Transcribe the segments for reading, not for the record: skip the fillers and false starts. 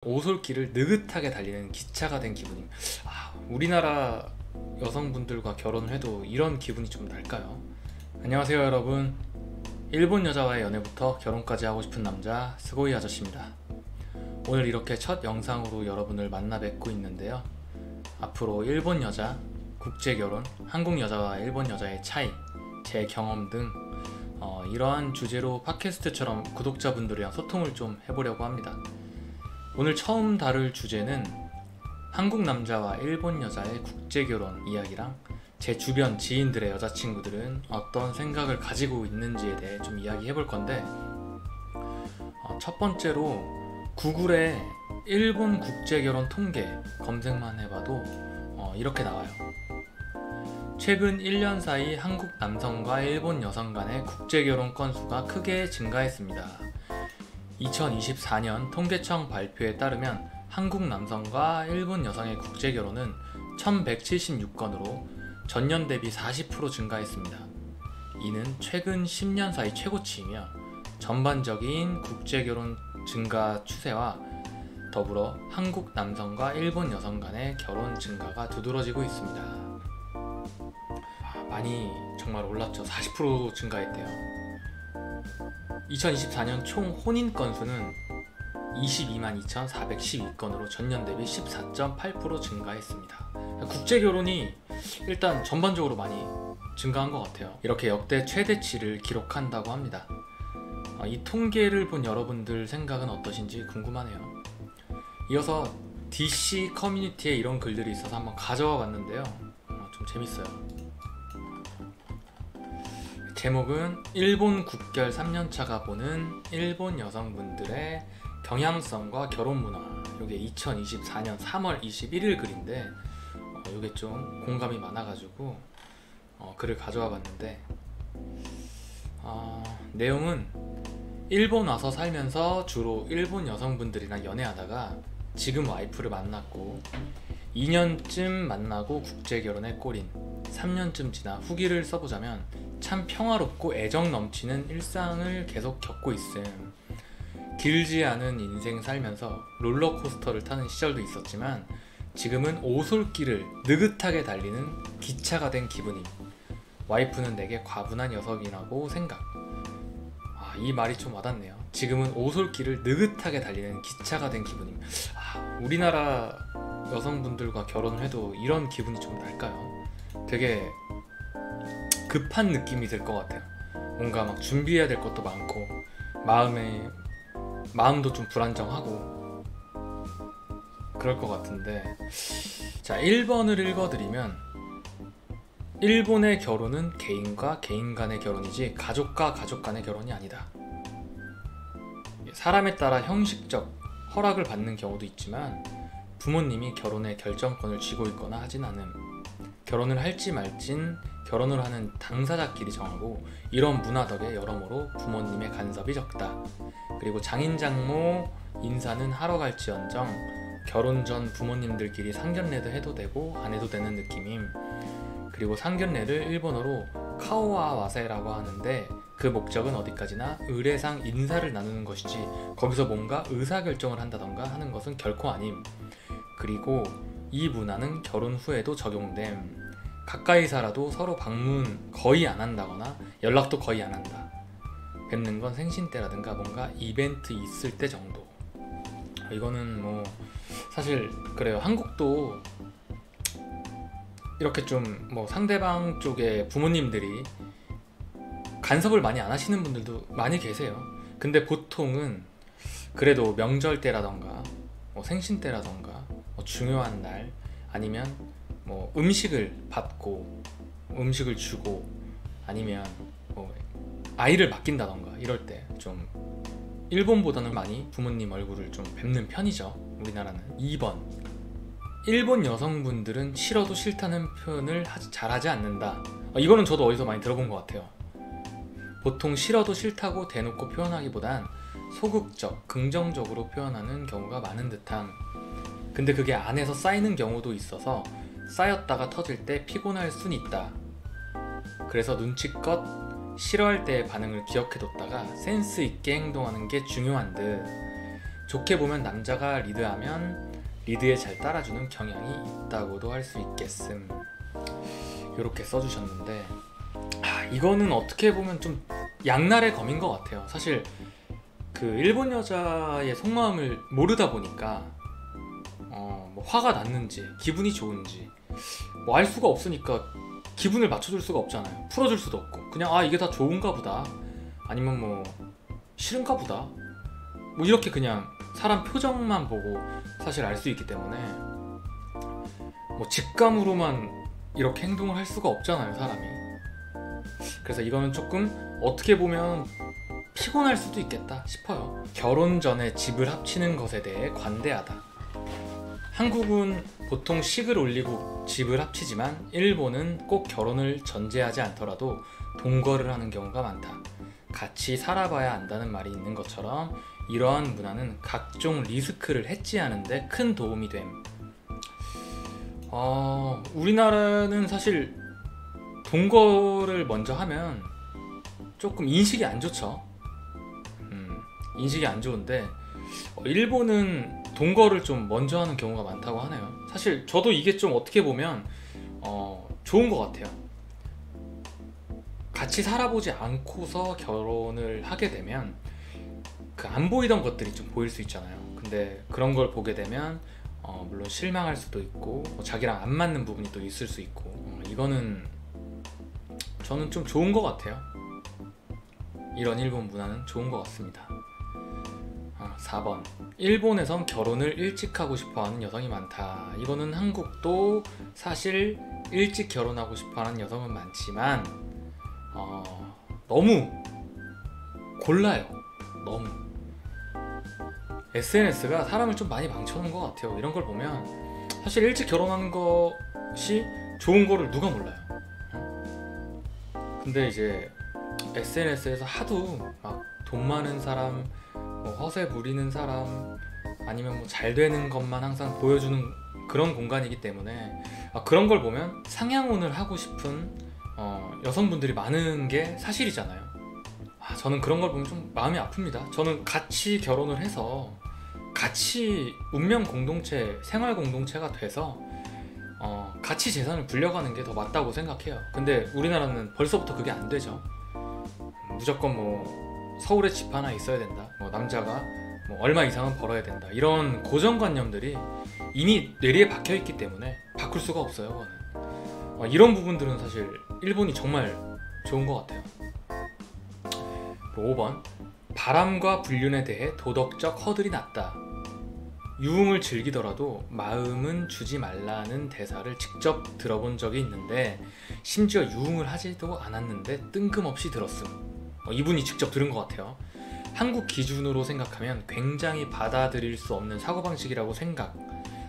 오솔길을 느긋하게 달리는 기차가 된 기분입니다. 우리나라 여성분들과 결혼을 해도 이런 기분이 좀 날까요? 안녕하세요 여러분, 일본 여자와의 연애부터 결혼까지 하고 싶은 남자 스고이 아저씨입니다. 오늘 이렇게 첫 영상으로 여러분을 만나 뵙고 있는데요, 앞으로 일본 여자, 국제결혼, 한국 여자와 일본 여자의 차이, 제 경험 등 이러한 주제로 팟캐스트처럼 구독자분들이랑 소통을 좀 해보려고 합니다. 오늘 처음 다룰 주제는 한국 남자와 일본 여자의 국제결혼 이야기랑 제 주변 지인들의 여자친구들은 어떤 생각을 가지고 있는지에 대해 좀 이야기해볼 건데, 첫 번째로 구글에 일본 국제결혼 통계 검색만 해봐도 이렇게 나와요. 최근 1년 사이 한국 남성과 일본 여성 간의 국제결혼 건수가 크게 증가했습니다. 2024년 통계청 발표에 따르면 한국 남성과 일본 여성의 국제결혼은 1176건으로 전년 대비 40% 증가했습니다. 이는 최근 10년 사이 최고치이며 전반적인 국제결혼 증가 추세와 더불어 한국 남성과 일본 여성 간의 결혼 증가가 두드러지고 있습니다. 많이 정말 올랐죠. 40% 증가했대요. 2024년 총 혼인 건수는 22만 2,412건으로 전년 대비 14.8% 증가했습니다. 국제결혼이 일단 전반적으로 많이 증가한 것 같아요. 이렇게 역대 최대치를 기록한다고 합니다. 이 통계를 본 여러분들 생각은 어떠신지 궁금하네요. 이어서 DC 커뮤니티에 이런 글들이 있어서 한번 가져와 봤는데요, 좀 재밌어요. 제목은 일본 국결 3년차가 보는 일본 여성분들의 경향성과 결혼 문화. 이게 2024년 3월 21일 글인데 이게 좀 공감이 많아가지고 글을 가져와 봤는데, 내용은 일본 와서 살면서 주로 일본 여성분들이랑 연애하다가 지금 와이프를 만났고 2년쯤 만나고 국제결혼에 꼬린 3년쯤 지나 후기를 써보자면 참 평화롭고 애정 넘치는 일상을 계속 겪고 있음. 길지 않은 인생 살면서 롤러코스터를 타는 시절도 있었지만 지금은 오솔길을 느긋하게 달리는 기차가 된 기분임. 와이프는 내게 과분한 녀석이라고 생각. 이 말이 좀 와닿네요. 지금은 오솔길을 느긋하게 달리는 기차가 된 기분임. 우리나라 여성분들과 결혼을 해도 이런 기분이 좀 날까요? 되게 급한 느낌이 들 것 같아요. 뭔가 막 준비해야 될 것도 많고 마음도 좀 불안정하고 그럴 것 같은데, 자, 1번을 읽어드리면 일본의 결혼은 개인과 개인 간의 결혼이지 가족과 가족 간의 결혼이 아니다. 사람에 따라 형식적 허락을 받는 경우도 있지만 부모님이 결혼의 결정권을 쥐고 있거나 하진 않음. 결혼을 할지 말진 결혼을 하는 당사자끼리 정하고 이런 문화 덕에 여러모로 부모님의 간섭이 적다. 그리고 장인 장모 인사는 하러 갈지언정 결혼 전 부모님들끼리 상견례도 해도 되고 안 해도 되는 느낌임. 그리고 상견례를 일본어로 카오와 와세라고 하는데 그 목적은 어디까지나 의례상 인사를 나누는 것이지 거기서 뭔가 의사결정을 한다던가 하는 것은 결코 아님. 그리고 이 문화는 결혼 후에도 적용됨. 가까이 살아도 서로 방문 거의 안 한다거나 연락도 거의 안 한다. 뵙는 건 생신 때라든가 뭔가 이벤트 있을 때 정도. 이거는 뭐 사실 그래요. 한국도 이렇게 좀 뭐 상대방 쪽에 부모님들이 간섭을 많이 안 하시는 분들도 많이 계세요. 근데 보통은 그래도 명절 때라던가 생신 때라던가 중요한 날 아니면 음식을 받고 음식을 주고 아니면 아이를 맡긴다던가 이럴 때 좀 일본보다는 많이 부모님 얼굴을 좀 뵙는 편이죠, 우리나라는. 2번, 일본 여성분들은 싫어도 싫다는 표현을 잘하지 않는다. 이거는 저도 어디서 많이 들어본 것 같아요. 보통 싫어도 싫다고 대놓고 표현하기보단 소극적, 긍정적으로 표현하는 경우가 많은 듯함. 근데 그게 안에서 쌓이는 경우도 있어서 쌓였다가 터질 때 피곤할 순 있다. 그래서 눈치껏 싫어할 때의 반응을 기억해뒀다가 센스 있게 행동하는 게 중요한 듯. 좋게 보면 남자가 리드하면 리드에 잘 따라주는 경향이 있다고도 할 수 있겠음. 이렇게 써주셨는데 이거는 어떻게 보면 좀 양날의 검인 것 같아요. 사실 그 일본 여자의 속마음을 모르다 보니까 뭐 화가 났는지 기분이 좋은지 뭐 알 수가 없으니까 기분을 맞춰줄 수가 없잖아요. 풀어줄 수도 없고 그냥 이게 다 좋은가 보다 아니면 뭐 싫은가 보다 뭐 이렇게 그냥 사람 표정만 보고 사실 알 수 있기 때문에 뭐 직감으로만 이렇게 행동을 할 수가 없잖아요, 사람이. 그래서 이거는 조금 어떻게 보면 피곤할 수도 있겠다 싶어요. 결혼 전에 집을 합치는 것에 대해 관대하다. 한국은 보통 식을 올리고 집을 합치지만 일본은 꼭 결혼을 전제하지 않더라도 동거를 하는 경우가 많다. 같이 살아봐야 안다는 말이 있는 것처럼 이러한 문화는 각종 리스크를 해지하는 데 큰 도움이 됨. 우리나라는 사실 동거를 먼저 하면 조금 인식이 안 좋죠. 인식이 안 좋은데 일본은 동거를 좀 먼저 하는 경우가 많다고 하네요. 사실 저도 이게 좀 어떻게 보면 좋은 것 같아요. 같이 살아보지 않고서 결혼을 하게 되면 그 안 보이던 것들이 좀 보일 수 있잖아요. 근데 그런 걸 보게 되면 물론 실망할 수도 있고 자기랑 안 맞는 부분이 또 있을 수 있고 이거는 저는 좀 좋은 것 같아요. 이런 일본 문화는 좋은 것 같습니다. 4번 일본에선 결혼을 일찍 하고 싶어하는 여성이 많다. 이거는 한국도 사실 일찍 결혼하고 싶어하는 여성은 많지만 너무 골라요. 너무 SNS가 사람을 좀 많이 망쳐놓은 것 같아요. 이런 걸 보면 사실 일찍 결혼하는 것이 좋은 거를 누가 몰라요. 근데 이제 SNS에서 하도 막 돈 많은 사람, 뭐 허세 부리는 사람, 아니면 뭐 잘 되는 것만 항상 보여주는 그런 공간이기 때문에 그런 걸 보면 상향혼을 하고 싶은 여성분들이 많은 게 사실이잖아요. 저는 그런 걸 보면 좀 마음이 아픕니다. 저는 같이 결혼을 해서 같이 운명 공동체, 생활 공동체가 돼서 같이 재산을 불려가는 게 더 맞다고 생각해요. 근데 우리나라는 벌써부터 그게 안 되죠. 무조건 뭐 서울에 집 하나 있어야 된다, 뭐 남자가 뭐 얼마 이상은 벌어야 된다, 이런 고정관념들이 이미 뇌리에 박혀있기 때문에 바꿀 수가 없어요. 그거는 이런 부분들은 사실 일본이 정말 좋은 것 같아요. 5번 바람과 불륜에 대해 도덕적 허들이 낮다. 유흥을 즐기더라도 마음은 주지 말라는 대사를 직접 들어본 적이 있는데 심지어 유흥을 하지도 않았는데 뜬금없이 들었음. 이분이 직접 들은 것 같아요. 한국 기준으로 생각하면 굉장히 받아들일 수 없는 사고방식이라고 생각.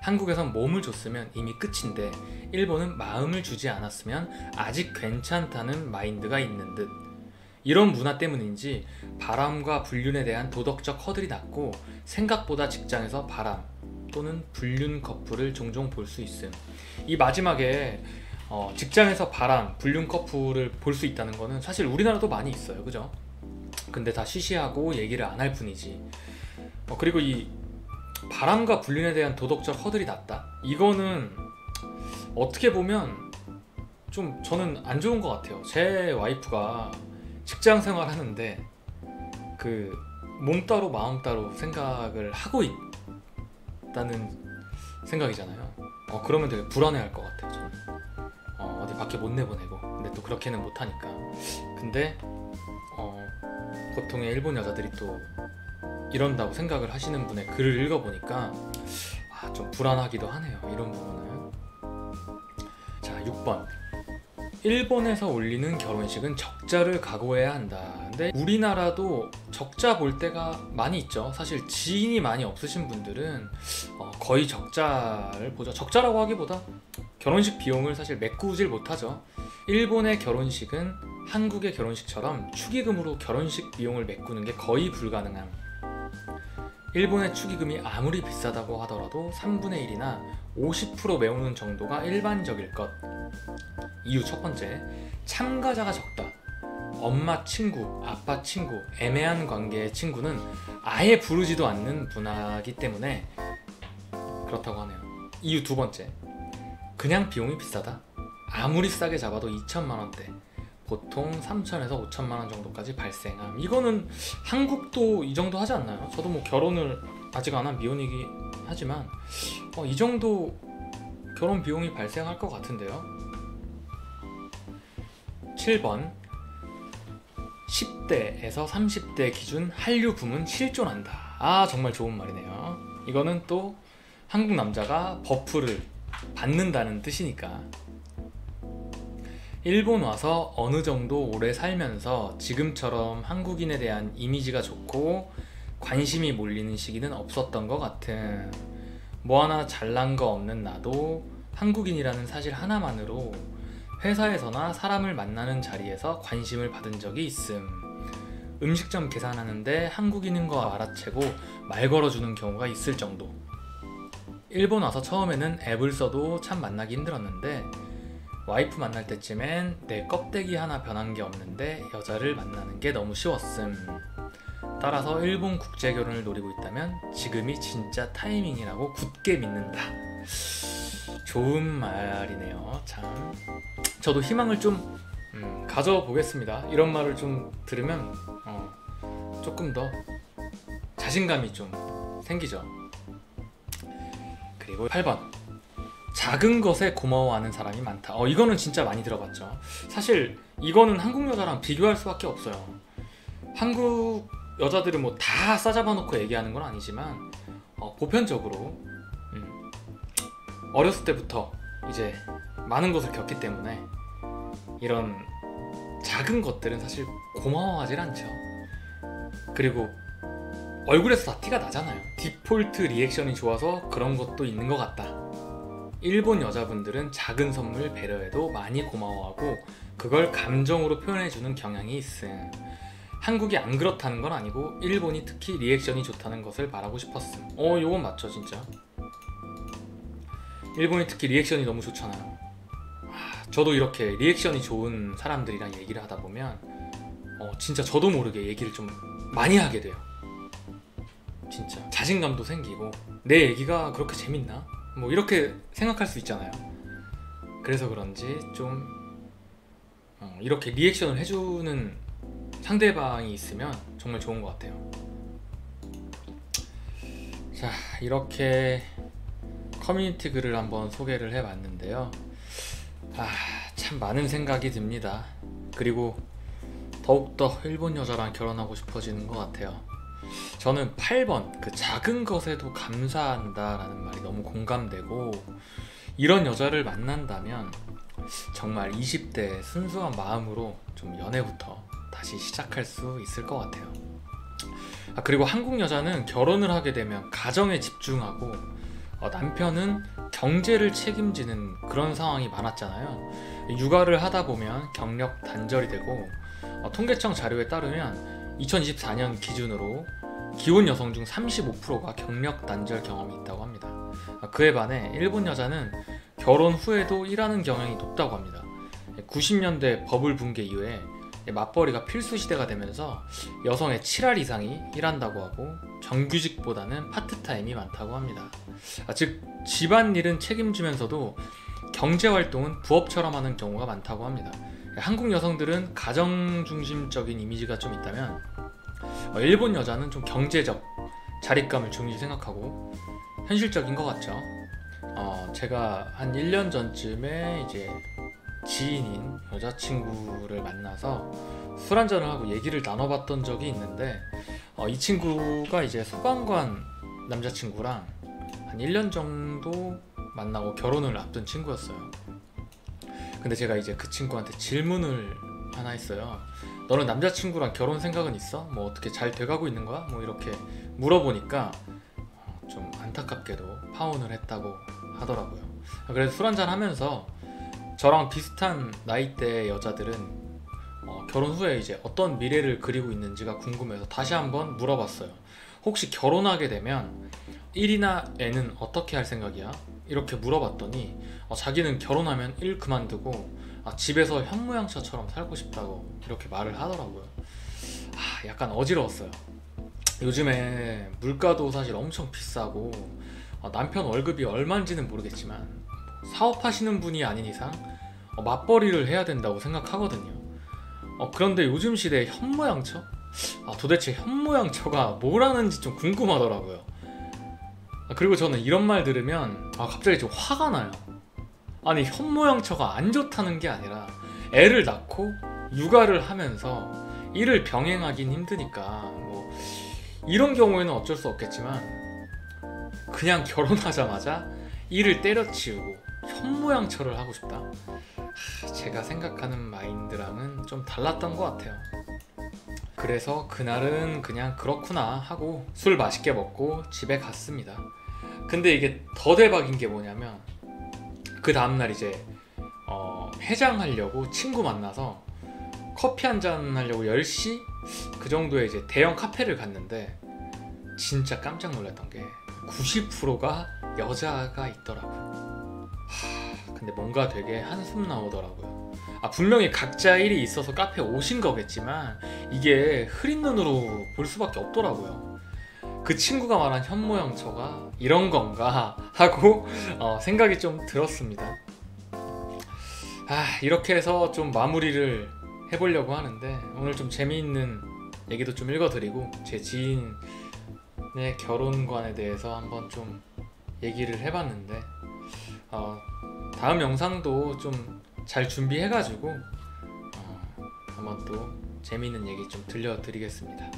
한국에선 몸을 줬으면 이미 끝인데 일본은 마음을 주지 않았으면 아직 괜찮다는 마인드가 있는 듯. 이런 문화 때문인지 바람과 불륜에 대한 도덕적 허들이 낮고 생각보다 직장에서 바람 또는 불륜 커플을 종종 볼 수 있음. 이 마지막에 직장에서 바람, 불륜 커플을 볼 수 있다는 거는 사실 우리나라도 많이 있어요. 그죠? 근데 다 시시하고 얘기를 안 할 뿐이지. 그리고 이 바람과 불륜에 대한 도덕적 허들이 낮다. 이거는 어떻게 보면 좀 저는 안 좋은 것 같아요. 제 와이프가 직장 생활 하는데 그 몸 따로 마음 따로 생각을 하고 있다는 생각이잖아요. 그러면 되게 불안해할 것 같아요. 저는 어디 밖에 못 내보내고, 근데 또 그렇게는 못하니까. 근데 보통의 일본 여자들이 또 이런다고 생각을 하시는 분의 글을 읽어보니까 좀 불안하기도 하네요. 이런 부분은. 자, 6번 일본에서 올리는 결혼식은 적자를 각오해야 한다. 근데 우리나라도 적자 볼 때가 많이 있죠. 사실 지인이 많이 없으신 분들은 거의 적자를 보죠. 적자라고 하기보다 결혼식 비용을 사실 메꾸질 못하죠. 일본의 결혼식은 한국의 결혼식처럼 축의금으로 결혼식 비용을 메꾸는 게 거의 불가능함. 일본의 축의금이 아무리 비싸다고 하더라도 3분의 1이나 50% 메우는 정도가 일반적일 것. 이유 첫 번째, 참가자가 적다. 엄마 친구, 아빠 친구, 애매한 관계의 친구는 아예 부르지도 않는 문화이기 때문에 그렇다고 하네요. 이유 두 번째, 그냥 비용이 비싸다. 아무리 싸게 잡아도 2천만 원대, 보통 3천에서 5천만 원 정도까지 발생함. 이거는 한국도 이 정도 하지 않나요? 저도 뭐 결혼을 아직 안 한 미혼이긴 하지만 이 정도 결혼 비용이 발생할 것 같은데요. 7번, 10대에서 30대 기준 한류 붐은 실존한다. 아, 정말 좋은 말이네요. 이거는 또 한국 남자가 버프를 받는다는 뜻이니까. 일본 와서 어느 정도 오래 살면서 지금처럼 한국인에 대한 이미지가 좋고 관심이 몰리는 시기는 없었던 것 같은, 뭐 하나 잘난 거 없는 나도 한국인이라는 사실 하나만으로 회사에서나 사람을 만나는 자리에서 관심을 받은 적이 있음. 음식점 계산하는데 한국인인 거 알아채고 말 걸어주는 경우가 있을 정도. 일본 와서 처음에는 앱을 써도 참 만나기 힘들었는데 와이프 만날 때쯤엔 내 껍데기 하나 변한 게 없는데 여자를 만나는 게 너무 쉬웠음. 따라서 일본 국제결혼을 노리고 있다면 지금이 진짜 타이밍이라고 굳게 믿는다. 좋은 말이네요. 참, 저도 희망을 좀 가져보겠습니다. 이런 말을 좀 들으면 조금 더 자신감이 좀 생기죠. 그리고 8번, 작은 것에 고마워하는 사람이 많다. 이거는 진짜 많이 들어봤죠. 사실 이거는 한국 여자랑 비교할 수밖에 없어요. 한국 여자들은 뭐 다 싸잡아 놓고 얘기하는 건 아니지만 보편적으로 어렸을 때부터 이제 많은 것을 겪기 때문에 이런 작은 것들은 사실 고마워하질 않죠. 그리고 얼굴에서 다 티가 나잖아요. 디폴트 리액션이 좋아서 그런 것도 있는 것 같다. 일본 여자분들은 작은 선물 배려에도 많이 고마워하고 그걸 감정으로 표현해주는 경향이 있음. 한국이 안 그렇다는 건 아니고 일본이 특히 리액션이 좋다는 것을 말하고 싶었음. 요건 맞죠 진짜. 일본이 특히 리액션이 너무 좋잖아요. 저도 이렇게 리액션이 좋은 사람들이랑 얘기를 하다 보면 진짜 저도 모르게 얘기를 좀 많이 하게 돼요. 진짜 자신감도 생기고 내 얘기가 그렇게 재밌나? 뭐 이렇게 생각할 수 있잖아요. 그래서 그런지 좀 이렇게 리액션을 해주는 상대방이 있으면 정말 좋은 것 같아요. 자, 이렇게 커뮤니티 글을 한번 소개를 해봤는데요. 참 많은 생각이 듭니다. 그리고 더욱더 일본 여자랑 결혼하고 싶어지는 것 같아요. 저는 8번, 그 작은 것에도 감사한다 라는 말이 너무 공감되고, 이런 여자를 만난다면 정말 20대 순수한 마음으로 좀 연애부터 다시 시작할 수 있을 것 같아요. 그리고 한국 여자는 결혼을 하게 되면 가정에 집중하고 남편은 경제를 책임지는 그런 상황이 많았잖아요. 육아를 하다 보면 경력 단절이 되고 통계청 자료에 따르면 2024년 기준으로 기혼 여성 중 35%가 경력 단절 경험이 있다고 합니다. 그에 반해 일본 여자는 결혼 후에도 일하는 경향이 높다고 합니다. 90년대 버블 붕괴 이후에 맞벌이가 필수 시대가 되면서 여성의 7할 이상이 일한다고 하고 정규직보다는 파트타임이 많다고 합니다. 즉 집안일은 책임지면서도 경제활동은 부업처럼 하는 경우가 많다고 합니다. 한국 여성들은 가정중심적인 이미지가 좀 있다면 일본 여자는 좀 경제적 자립감을 중요시 생각하고 현실적인 것 같죠. 제가 한 1년 전쯤에 이제 지인인 여자친구를 만나서 술 한잔을 하고 얘기를 나눠봤던 적이 있는데 이 친구가 이제 소방관 남자친구랑 한 1년 정도 만나고 결혼을 앞둔 친구였어요. 근데 제가 이제 그 친구한테 질문을 하나 했어요. 너는 남자친구랑 결혼 생각은 있어? 뭐 어떻게 잘 돼가고 있는 거야? 뭐 이렇게 물어보니까 좀 안타깝게도 파혼을 했다고 하더라고요. 그래서 술 한잔 하면서 저랑 비슷한 나이대 여자들은 결혼 후에 이제 어떤 미래를 그리고 있는지가 궁금해서 다시 한번 물어봤어요. 혹시 결혼하게 되면 일이나 애는 어떻게 할 생각이야? 이렇게 물어봤더니 자기는 결혼하면 일 그만두고 집에서 현모양처처럼 살고 싶다고 이렇게 말을 하더라고요. 약간 어지러웠어요. 요즘에 물가도 사실 엄청 비싸고 남편 월급이 얼마인지는 모르겠지만 사업하시는 분이 아닌 이상 맞벌이를 해야 된다고 생각하거든요. 그런데 요즘 시대에 현모양처? 도대체 현모양처가 뭐라는지 좀 궁금하더라고요. 그리고 저는 이런 말 들으면 갑자기 좀 화가 나요. 아니, 현모양처가 안 좋다는 게 아니라 애를 낳고 육아를 하면서 일을 병행하긴 힘드니까 뭐 이런 경우에는 어쩔 수 없겠지만 그냥 결혼하자마자 일을 때려치우고 현모양처를 하고 싶다? 제가 생각하는 마인드랑은 좀 달랐던 것 같아요. 그래서 그날은 그냥 그렇구나 하고 술 맛있게 먹고 집에 갔습니다. 근데 이게 더 대박인 게 뭐냐면 그 다음날 이제 해장하려고 친구 만나서 커피 한잔 하려고 10시? 그 정도에 이제 대형 카페를 갔는데 진짜 깜짝 놀랐던 게 90%가 여자가 있더라고요. 근데 뭔가 되게 한숨 나오더라고요. 분명히 각자 일이 있어서 카페에 오신 거겠지만 이게 흐린 눈으로 볼 수밖에 없더라고요. 그 친구가 말한 현모양처가 이런 건가 하고 생각이 좀 들었습니다. 이렇게 해서 좀 마무리를 해보려고 하는데 오늘 좀 재미있는 얘기도 좀 읽어드리고 제 지인의 결혼관에 대해서 한번 좀 얘기를 해봤는데 다음 영상도 좀 잘 준비해가지고 한번 또 재미있는 얘기 좀 들려드리겠습니다.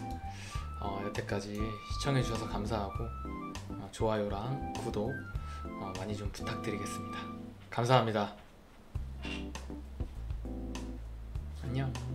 여태까지 시청해주셔서 감사하고 좋아요랑 구독 많이 좀 부탁드리겠습니다. 감사합니다. 안녕.